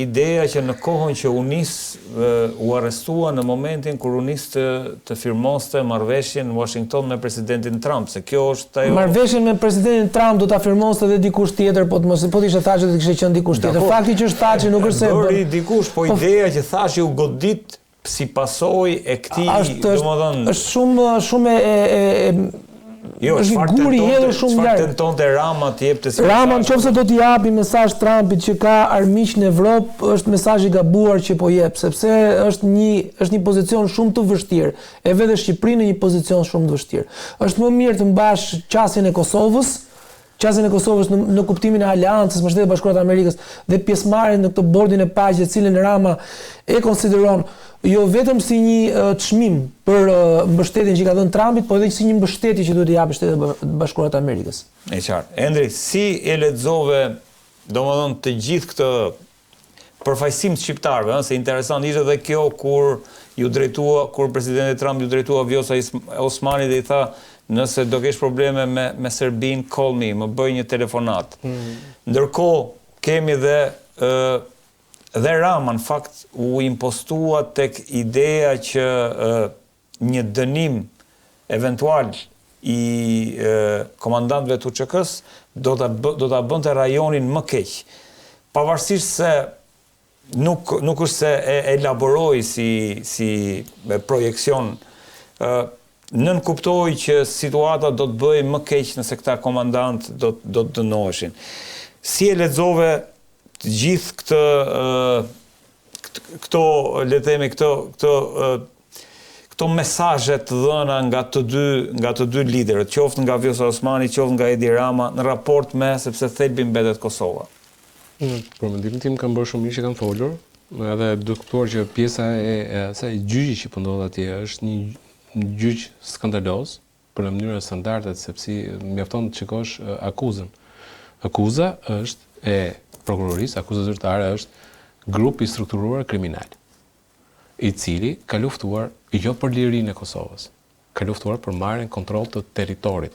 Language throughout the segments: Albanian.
ideja që në kohën që u arrestua në momentin kur u nis të firmoste marrëveshjen në Washington me presidentin Trump, se kjo është ajo. Marrëveshjen me presidentin Trump do ta firmoste edhe dikush tjetër, po të ishte thashë të kishte qenë dikush tjetër. Fakti që është thashë nuk është se bëri dikush, po ideja që thashë u godit si pasojë e këtij, domethënë është shumë jo, çfarë tentonte Rama të jepte si Rama nëse do t'i japi mesazh Trumpit që ka armiq në Evropë, është mesazh i gabuar që po jep, sepse është një pozicion shumë të vështirë. E vete Shqipërinë në një pozicion shumë të vështirë. Është më mirë të mbash qasjen e Kosovës në kuptimin e aleancës me Shtetet Bashkuara të Amerikës dhe pjesëmarrjen në këtë bordin e paqes, të cilën Rama e konsideron jo vetëm si një çmim për mbështetjen që ka dhënë Trumpit, por edhe si një mbështetje që duhet t'i japë Shtetet Bashkuara të Amerikës. E qartë. Endri, si e lexove, domethënë të gjithë këtë përfaqësim të shqiptarëve, se interesant ishte edhe kjo kur presidenti Trump ju drejtua Vjosa Osmanit dhe i tha, nëse do kesh probleme me Serbinë, call me, më bëj një telefonat. Ndërkohë kemi dhe Rama në fakt u impostua tek ideja që një dënim eventual i komandantëve të UÇK-s do ta bënte rajonin më keq. Pavarësisht se nuk është se e elaboroi si projekcion, nën kuptoi që situata do të bëhej më keq nëse këta komandant do të dënoheshin. Si e lexove të gjithë këto mesazhe të dhëna nga të dy liderët, qoftë nga Vjosa Osmani, qoftë nga Edi Rama, në raport me sepse thelbi mbetet Kosova. Për mendimin tim kanë bërë shumë mirë që kanë folur, edhe duke kuptuar që pjesa e asaj gjyqi që po ndodh atje është një gjyq skandaloz për në mënyrë standarde, sepse mjafton të shikosh akuzën. Akuza është e prokurorisë, akuza zyrtare është grup i strukturuar kriminal, i cili ka luftuar jo për lirinë e Kosovës, ka luftuar për marrjen kontroll të territorit.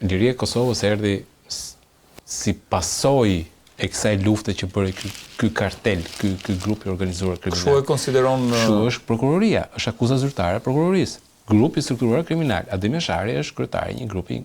Liria e Kosovës erdhi si pasojë e kësaj lufte që bëri ky kartel, ky grup i organizuar kriminal. Kështu e konsideron është prokuroria, është akuza zyrtare e prokurorisë. Grupi i strukturuar kriminal. Adem Jashari është kryetari i një grupi,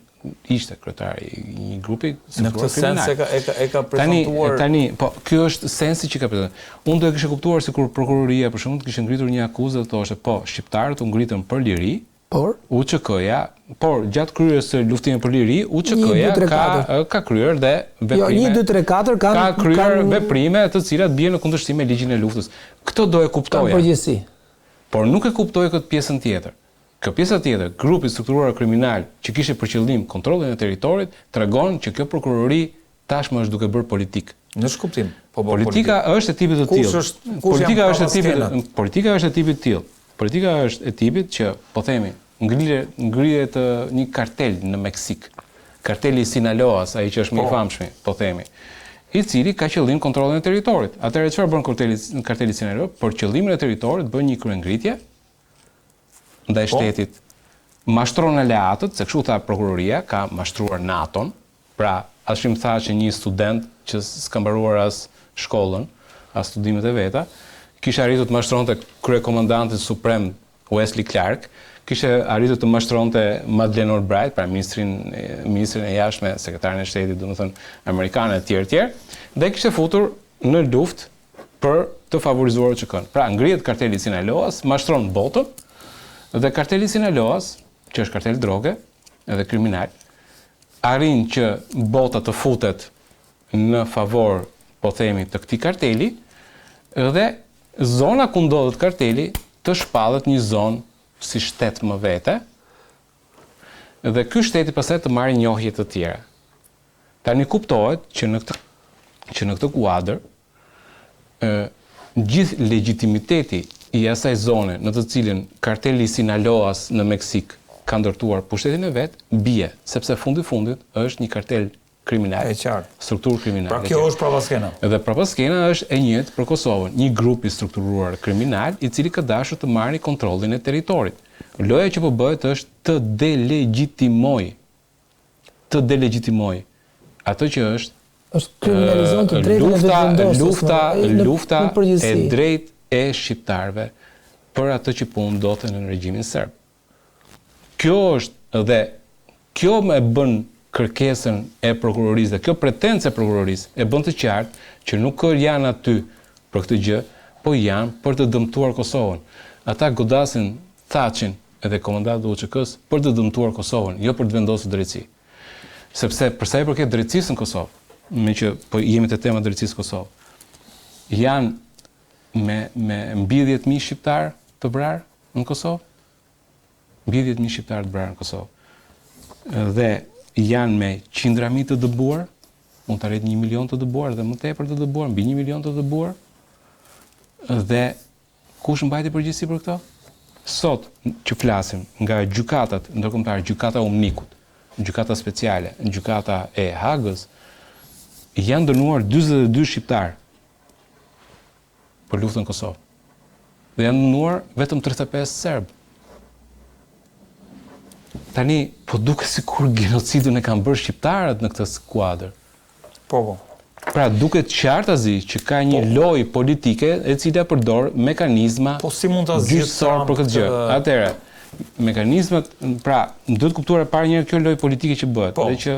ishte kryetari i një grupi strukturuar kriminal. Në këtë sens e ka prezantuar. Tani, po ky është sensi që ka prezantuar. Unë do e kisha kuptuar se kur prokuroria për shembull kishte ngritur një akuzë dhe thoshte, po, shqiptarët u ngritën për liri, por UÇK-ja, por gjatë kryerjes së luftimit për liri, UÇK-ja ka kryer dhe veprime. Jo, 1 2 3 4 ka kryer veprime të cilat bien në kundërshtim me ligjin e luftës. Këtë do e kuptoja. Ka përgjegjësi. Por nuk e kuptoj këtë pjesën tjetër. Kjo pjesa tjetër, grupi strukturuar kriminal që kishte për qëllim kontrollin e territorit, tregon që kjo prokurori tashmë është duke bërë politik. Në shkuptim. Politika është e tipit të tillë. Politika është e tipit të tillë. Politika është e tipit që, po themi, ngrihet një kartel në Meksik. Karteli Sinaloas, ai që është më i famshëm, po themi, i cili ka qëllim kontrollin e territorit. Atëherë çfarë bën karteli Sinaloa? Për qëllimin e territorit bën një kryengritje ndaj shtetit. Mashtron aleatët, se kështu tha prokuroria, ka mashtruar NATO-n. Pra, ashim tha që një student që s'ka mbaruar as shkollën, as studimet e veta, kishte arritur të mashtronte kryekomandantin suprem Wesley Clark, kishte arritur të mashtronte Madeleine Albright, pra ministrin e jashtme, sekretarin e shtetit, domethënë amerikanë e tjerë, dhe kishte futur në luftë për të favorizuar UÇK-n. Pra, ngrihet karteli Sinaloas, mashtron botën, dhe karteli Sinaloas, që është kartel droge edhe kriminal, arrin që bota të futet në favor, po themi, të këtij karteli, dhe zona ku ndodhet karteli të shpallet një zonë si shtet më vete, dhe ky shteti pastaj të marrë njohje të tjera. Tani kuptohet që në këtë kuadër gjithë legitimiteti i asaj zone në të cilën karteli Sinaloas në Meksik ka ndërtuar pushtetin e vet, bie, sepse fundit është një kartel kriminal, strukturë kriminale. Pra kjo është prapaskena. Edhe prapaskena është e njëjtë për Kosovën, një grup i strukturuar kriminal i cili ka dashur të marrë kontrollin e territorit. Loja që po bëhet është të delegitimoj ato që është është kriminalizon të drejtën e vetëvendosjes. Lufta e drejtë e shqiptarëve për atë që po ndodhte në regjimin serb. Kjo është dhe kjo më bën kërkesën e prokurorisë dhe kjo pretencë e prokurorisë e bën të qartë që nuk janë aty për këtë gjë, po janë për të dëmtuar Kosovën. Ata godasin Thaçin edhe komandantë UÇK-s për të dëmtuar Kosovën, jo për të vendosur drejtësi. Sepse për sa i përket drejtësisë në Kosovë, me që po jemi te tema drejtësisë Kosovë, janë me mbi 10.000 shqiptar të vrarë në Kosovë, mbi 10.000 shqiptar të vrarë në Kosovë. Dhe janë me qindra mijë të dëbuar, mund të arrijë 1 milion të dëbuar dhe më tepër të dëbuar, mbi 1 milion të dëbuar. Dhe kush mbajti përgjegjësi për këto? Sot që flasim nga gjykatat ndërkombëtare, gjykata e Umnikut, gjykata speciale, gjykata e Hagës, janë dënuar 42 shqiptar për luftën në Kosovë. Dhe janë dënuar vetëm 35 serb. Tani, po duke sikur genocidin e kanë bërë shqiptarët në këtë skuadër. Po. Pra duket qartazi që ka një lojë politike e cila përdor mekanizma gjyqësor për këtë gjë. Atëherë, mekanizmat, pra, duhet kuptuar parë një kjo lojë politike që bëhet, dhe që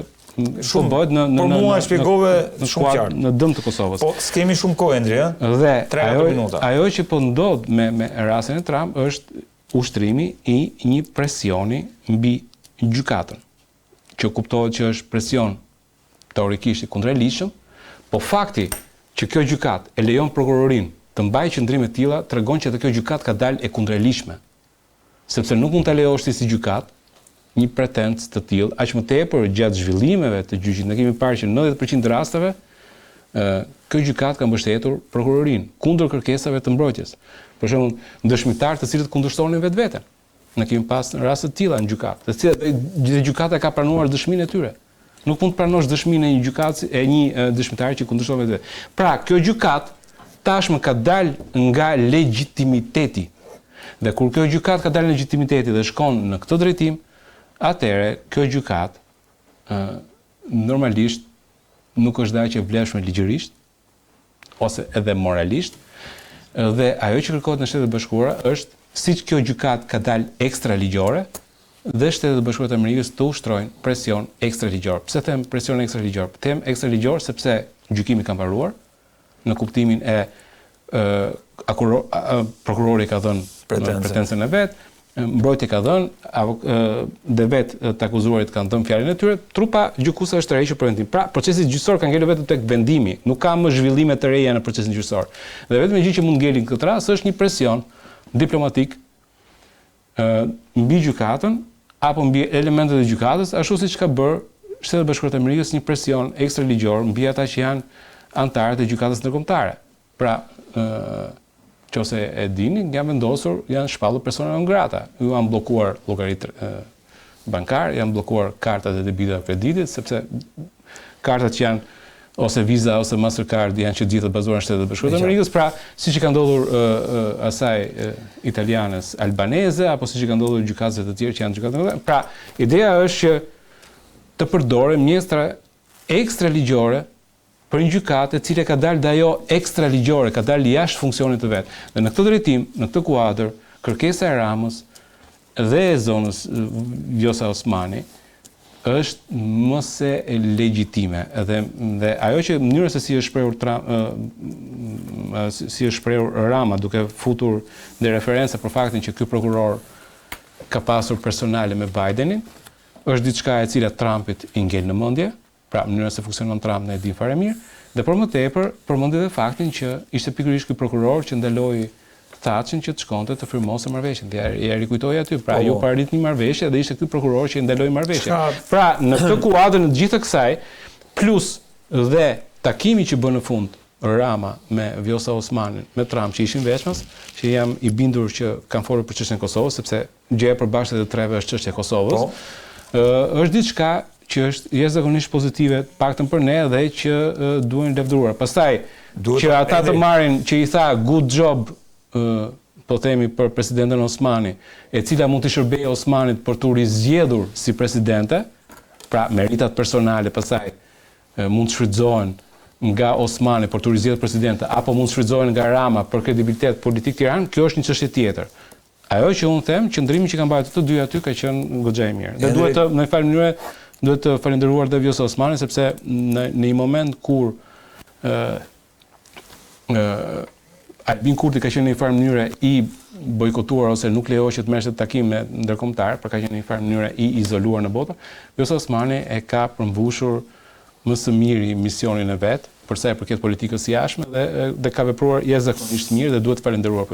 shumë bëhet në mua e shpjegove shumë qartë në dëm të Kosovës. Po s'kemi shumë kohë Endri, Dhe 3 minuta. Ajo që po ndodh me rastin e Trump është ushtrimi i një presioni mbi gjykatën, që kuptohet që është presion teorikisht i kundërligjshëm, po fakti që kjo gjykat e lejon prokurorin të mbajë qëndrime të tilla tregon që kjo gjykat ka dalë e kundërligjshme. Sepse nuk mund ta lejosh ti si gjykat një pretencë të tillë, aq më tepër gjatë zhvillimeve të gjyqit. Ne kemi parë që në 90% të rasteve kjo gjykat ka mbështetur prokurorin kundër kërkesave të mbrojtjes. Për shembull, dëshmitar të cilët kundërshtonin vetveten. Ne kemi pas raste të tilla në gjykat, të cilat gjykata ka pranuar dëshminë e tyre. Nuk mund të pranosh dëshminë e një gjykatësi e një dëshmitari që kundërshton vetë. Pra, kjo gjykat tashmë ka dalë nga legitimiteti. Dhe kur kjo gjykat ka dalë nga legitimiteti dhe shkon në këtë drejtim, atëherë kjo gjykat normalisht nuk është dashje vlefshme ligjërisht ose edhe moralisht, dhe ajo që kërkohet në Shtetet e Bashkuara është siç kjo gjykat ka dalë ekstra ligjore, dhe Shtetet e Bashkuara të Amerikës të ushtrojnë presion ekstraligjor. Pse them presion ekstraligjor? Them ekstraligjor sepse gjykimi ka mbaruar në kuptimin e prokurori ka dhënë pretencën e vet, mbrojtja ka dhënë, dhe vetë të akuzuarit kanë dhënë fjalën e tyre, trupa gjykuese është tërhequr për vendim. Pra, procesi gjyqësor ka ngelur vetëm tek vendimi, nuk ka më zhvillime të reja në procesin gjyqësor. Dhe vetëm gjë që mund ngelin këtë rast është një presion diplomatik mbi gjykatën apo mbi elementet e gjykatës, ashtu siç ka bërë Shtetet e Bashkuara të Amerikës një presion ekstraligjor mbi ata që janë anëtarët e gjykatës ndërkombëtare. Pra, nëse e dini, janë shpallur persona non grata. Ju janë bllokuar llogaritë bankare, janë bllokuar kartat e debitit të kreditit, sepse kartat që janë ose Visa ose Mastercard janë që gjithë të bazuar në Shtetet e Bashkuara të Amerikës, pra siç i ka ndodhur asaj italianes albaneze apo siç i ka ndodhur gjykatëve të tjerë që janë gjykatë. Pra, ideja është që të përdorim mjestra ekstraligjore për një gjykatë e cila ka dalë dhe ajo ekstraligjore, ka dalë jashtë funksionit të vet. Dhe në këtë drejtim, në këtë kuadër, kërkesa e Ramës dhe e zonës Vjosa Osmani është mëse legjitime, dhe ajo që mënyra se si është shprehur Rama duke futur në referencë për faktin që ky prokuror ka pasur personale me Bidenin, është diçka e cila Trumpit i ngel në mendje, pra mënyra se funksionon Trump ne e dim fare mirë, dhe për më tepër përmendi edhe faktin që ishte pikërisht ky prokuror që ndaloi Thatchin që të shkonte të firmosë marrëveshjen. Ja rikujtoi aty, pra ju parit një marrëveshje dhe ishte ky prokuror që i ndaloi marrëveshjen. Pra, në këtë kuadër në të gjithë kësaj, plus dhe takimi që bën në fund Rama me Vjosa Osmanin, me Trump që ishin veçmas, që jam i bindur që kanë folur për çështjen e Kosovës, sepse gjëja e përbashkët e treve është çështja e Kosovës. Është diçka që është jashtëzakonisht pozitive, paktën për ne, dhe që duhen lavdëruar. Pastaj që ata të marrin që i tha good job po themi për presidenten Osmani, e cila mund të shërbejë Osmanit për të rizgjedhur si presidente, pra meritat personale pastaj mund të shfrytëzohen nga Osmani për të rizgjedhur presidente, apo mund të shfrytëzohen nga Rama për kredibilitet politik Tiranë, kjo është një çështje tjetër. Ajo që unë them, qëndrimi që kanë mbajtur të dy aty ka qenë goxha i mirë. Dhe duhet të në një farë mënyrë duhet të falenderuar dhe Vjosa Osmani, sepse në një moment kur Albin Kurti ka qenë në një farë mënyrë i bojkotuar ose nuk lejohej që të merrte takime ndërkombëtar, për ka qenë në një farë mënyrë i izoluar në botë, Vjosa Osmani e ka përmbushur më së miri misionin e vet, për sa i përket politikës së jashtme dhe ka vepruar jashtëzakonisht mirë dhe duhet të falenderuar.